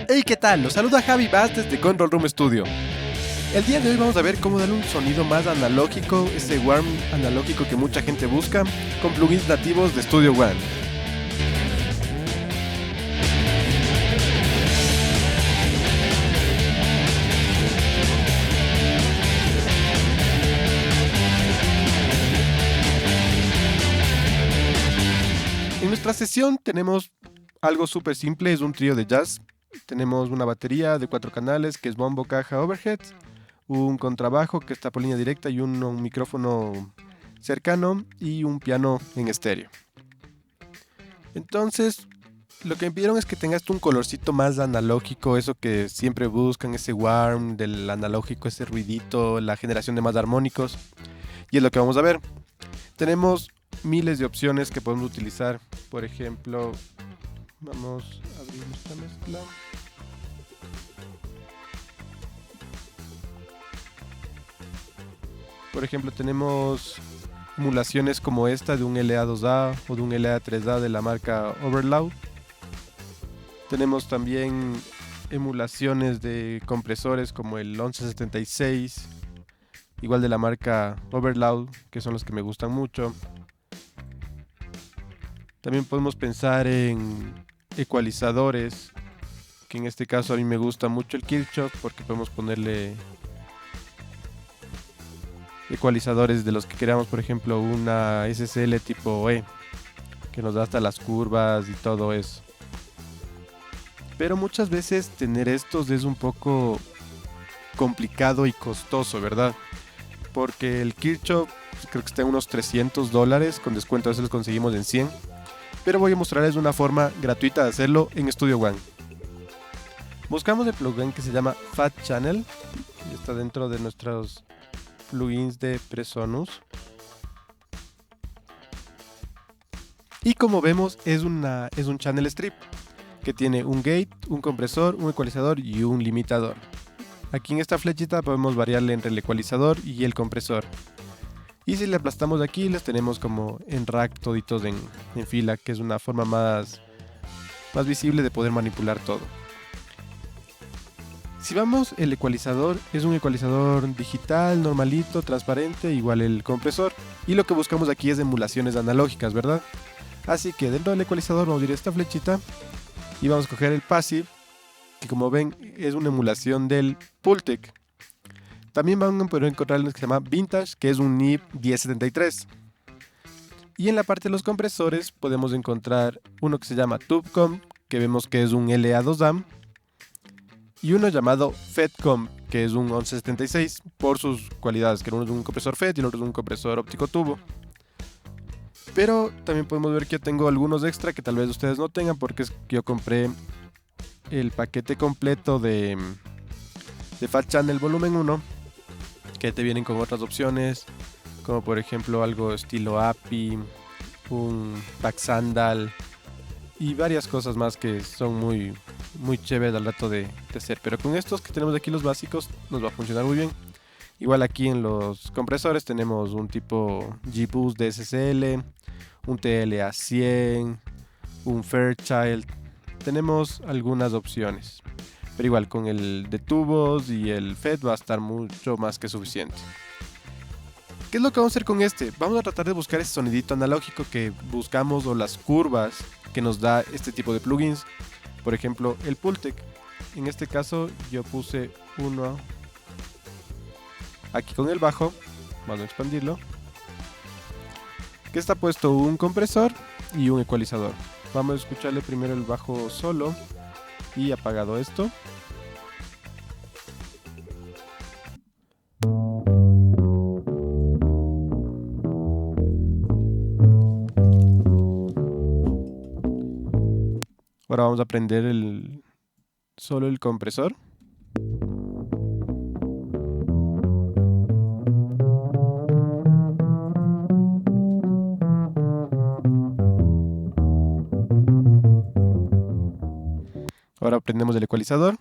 Hey, ¿qué tal? Los saluda Javi Vaz desde Control Room Studio. El día de hoy vamos a ver cómo darle un sonido más analógico, ese warm analógico que mucha gente busca, con plugins nativos de Studio One. En nuestra sesión tenemos algo súper simple, es un trío de jazz. Tenemos una batería de 4 canales que es bombo, caja, overhead, un contrabajo que está por línea directa y un micrófono cercano y un piano en estéreo. Entonces, lo que me pidieron es que tengas un colorcito más analógico, eso que siempre buscan, ese warm del analógico, ese ruidito, la generación de más armónicos. Y es lo que vamos a ver. Tenemos miles de opciones que podemos utilizar. Por ejemplo, vamos a abrir esta mezcla. Por ejemplo, tenemos emulaciones como esta de un LA2A o de un LA3A de la marca Overloud. Tenemos también emulaciones de compresores como el 1176, igual de la marca Overloud, que son los que me gustan mucho. También podemos pensar en ecualizadores, que en este caso a mí me gusta mucho el Kirchhoff porque podemos ponerle ecualizadores de los que queramos, por ejemplo una SSL tipo E, que nos da hasta las curvas y todo eso. Pero muchas veces tener estos es un poco complicado y costoso, ¿verdad? Porque el Kirchhoff creo que está en unos $300, con descuento a veces los conseguimos en 100. Pero voy a mostrarles una forma gratuita de hacerlo en Studio One. Buscamos el plugin que se llama Fat Channel, y está dentro de nuestros plugins de Presonus. Y como vemos es un channel strip que tiene un gate, un compresor, un ecualizador y un limitador. Aquí en esta flechita podemos variarle entre el ecualizador y el compresor. Y si le aplastamos aquí, les tenemos como en rack toditos en fila, que es una forma más visible de poder manipular todo. Si vamos, el ecualizador es un ecualizador digital, normalito, transparente, igual el compresor. Y lo que buscamos aquí es emulaciones analógicas, ¿verdad? Así que dentro del ecualizador vamos a ir a esta flechita y vamos a coger el Passive, que como ven es una emulación del Pultec. También van a poder encontrar uno que se llama Vintage, que es un NIP 1073. Y en la parte de los compresores podemos encontrar uno que se llama TubeComp, que vemos que es un LA2AM, y uno llamado FETComp, que es un 1176, por sus cualidades, que uno es un compresor FET y el otro es un compresor óptico tubo. Pero también podemos ver que yo tengo algunos extra que tal vez ustedes no tengan, porque es que yo compré el paquete completo de Fat Channel Volumen 1, que te vienen con otras opciones, como por ejemplo algo estilo API, un Pack Sandal y varias cosas más que son muy chéveres al rato de hacer. Pero con estos que tenemos aquí, los básicos, nos va a funcionar muy bien. Igual aquí en los compresores tenemos un tipo G-Boost de SSL, un TLA100, un Fairchild. Tenemos algunas opciones. Pero igual con el de tubos y el FET va a estar mucho más que suficiente. ¿Qué es lo que vamos a hacer con este? Vamos a tratar de buscar ese sonidito analógico que buscamos o las curvas que nos da este tipo de plugins. Por ejemplo, el Pultec. En este caso yo puse uno aquí con el bajo. Vamos a expandirlo. Que está puesto un compresor y un ecualizador. Vamos a escucharle primero el bajo solo y apagado esto. Ahora vamos a prender solo el compresor. Ahora prendemos el ecualizador.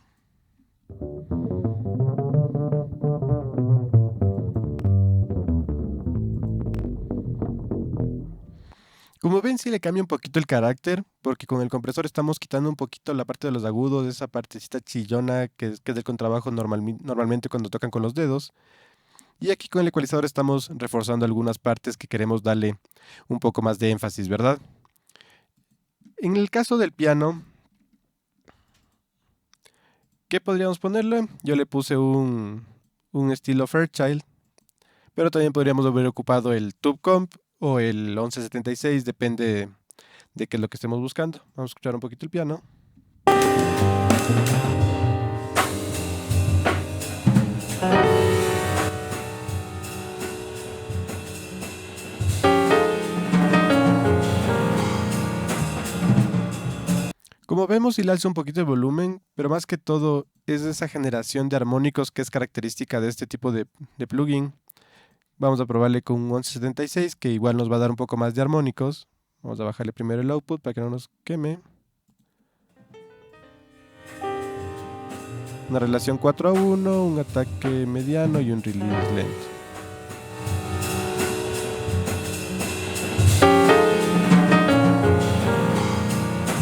Como ven, sí le cambia un poquito el carácter, porque con el compresor estamos quitando un poquito la parte de los agudos, esa partecita chillona que es del contrabajo normalmente cuando tocan con los dedos. Y aquí con el ecualizador estamos reforzando algunas partes que queremos darle un poco más de énfasis, ¿verdad? En el caso del piano, ¿qué podríamos ponerle? Yo le puse un estilo Fairchild, pero también podríamos haber ocupado el Tube Comp o el 1176, depende de qué es lo que estemos buscando. Vamos a escuchar un poquito el piano. Como vemos, sí le alzo un poquito el volumen, pero más que todo es esa generación de armónicos que es característica de este tipo de plugin. Vamos a probarle con un 1176, que igual nos va a dar un poco más de armónicos. Vamos a bajarle primero el output para que no nos queme. Una relación 4:1, un ataque mediano y un release lento.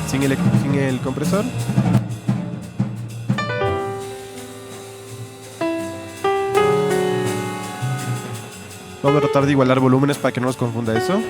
Sin el compresor. Vamos a tratar de igualar volúmenes para que no nos confunda eso.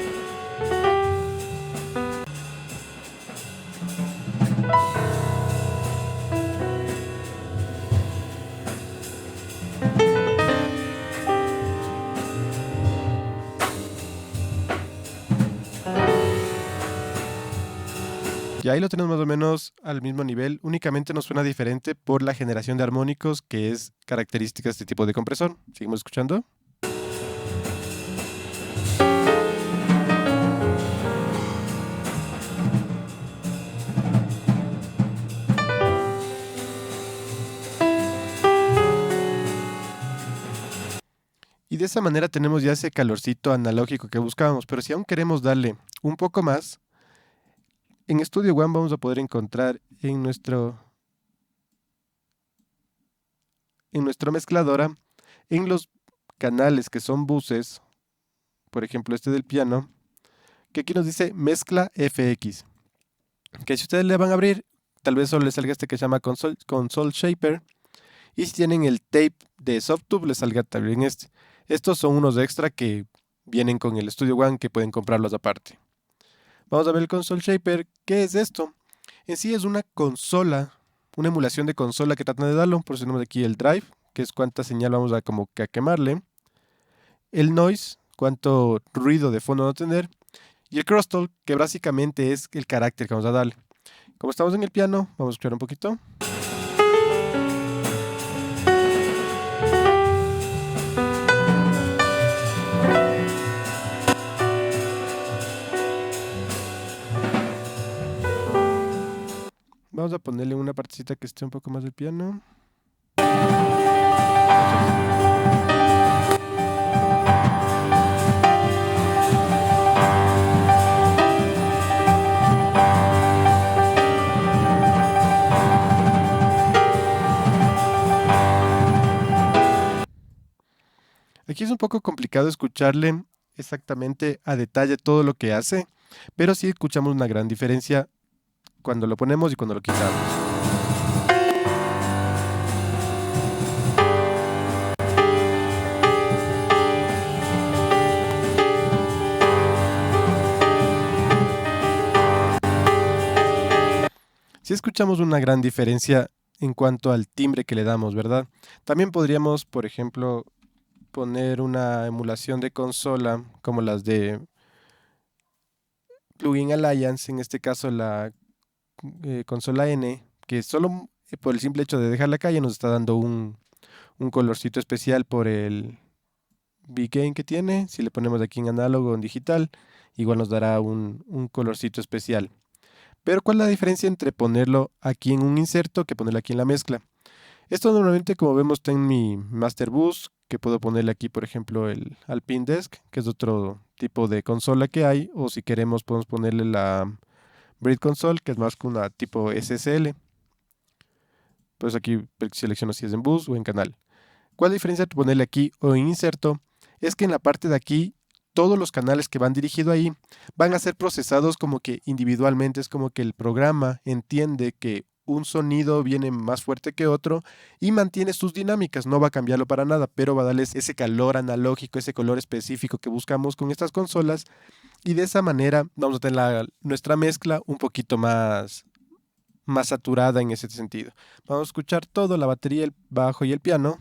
Y ahí lo tenemos más o menos al mismo nivel, únicamente nos suena diferente por la generación de armónicos que es característica de este tipo de compresor. Seguimos escuchando. Y de esa manera tenemos ya ese calorcito analógico que buscábamos, pero si aún queremos darle un poco más, en Studio One vamos a poder encontrar en nuestro mezcladora, en los canales que son buses, por ejemplo este del piano, que aquí nos dice mezcla FX, que si ustedes le van a abrir, tal vez solo les salga este que se llama Console Shaper, y si tienen el tape de Softube les salga también este. Estos son unos extra que vienen con el Studio One que pueden comprarlos aparte. Vamos a ver el Console Shaper. ¿Qué es esto? En sí es una consola, una emulación de consola que tratan de darlo. Por eso tenemos aquí el drive, que es cuánta señal vamos a como que a quemarle. El noise, cuánto ruido de fondo va a tener. Y el crosstalk, que básicamente es el carácter que vamos a darle. Como estamos en el piano, vamos a escuchar un poquito. Vamos a ponerle una partecita que esté un poco más del piano. Aquí es un poco complicado escucharle exactamente a detalle todo lo que hace, pero sí escuchamos una gran diferencia cuando lo ponemos y cuando lo quitamos. Sí escuchamos una gran diferencia en cuanto al timbre que le damos, ¿verdad? También podríamos, por ejemplo, poner una emulación de consola como las de Plugin Alliance, en este caso la consola N, que solo por el simple hecho de dejar la calle nos está dando un colorcito especial por el V-Gain que tiene. Si le ponemos aquí en análogo o en digital, igual nos dará un colorcito especial. Pero ¿cuál es la diferencia entre ponerlo aquí en un inserto que ponerlo aquí en la mezcla? Esto normalmente, como vemos, está en mi Master Bus, que puedo ponerle aquí, por ejemplo, el Alpine Desk, que es otro tipo de consola que hay, o si queremos podemos ponerle la Breed Console, que es más que una tipo SSL. Pues aquí selecciono si es en bus o en canal. ¿Cuál es la diferencia entre ponerle aquí o en inserto? Es que en la parte de aquí todos los canales que van dirigidos ahí van a ser procesados como que individualmente. Es como que el programa entiende que un sonido viene más fuerte que otro y mantiene sus dinámicas, no va a cambiarlo para nada, pero va a darles ese calor analógico, ese color específico que buscamos con estas consolas, y de esa manera vamos a tener nuestra mezcla un poquito más saturada en ese sentido. Vamos a escuchar todo, la batería, el bajo y el piano.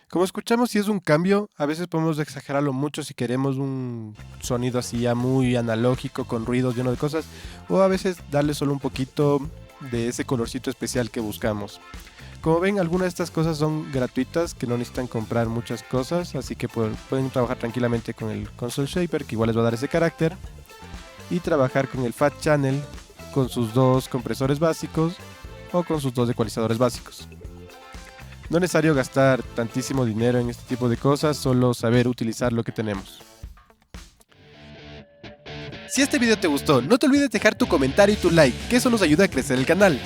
Como escuchamos, si es un cambio, a veces podemos exagerarlo mucho si queremos un sonido así ya muy analógico, con ruidos, lleno de cosas, o a veces darle solo un poquito de ese colorcito especial que buscamos. Como ven, algunas de estas cosas son gratuitas, que no necesitan comprar muchas cosas, así que pueden trabajar tranquilamente con el Console Shaper, que igual les va a dar ese carácter, y trabajar con el Fat Channel, con sus dos compresores básicos o con sus dos ecualizadores básicos. No es necesario gastar tantísimo dinero en este tipo de cosas, solo saber utilizar lo que tenemos. Si este video te gustó, no te olvides dejar tu comentario y tu like, que eso nos ayuda a crecer el canal.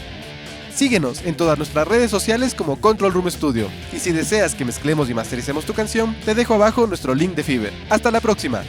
Síguenos en todas nuestras redes sociales como Control Room Studio, y si deseas que mezclemos y mastericemos tu canción, te dejo abajo nuestro link de Fiverr. ¡Hasta la próxima!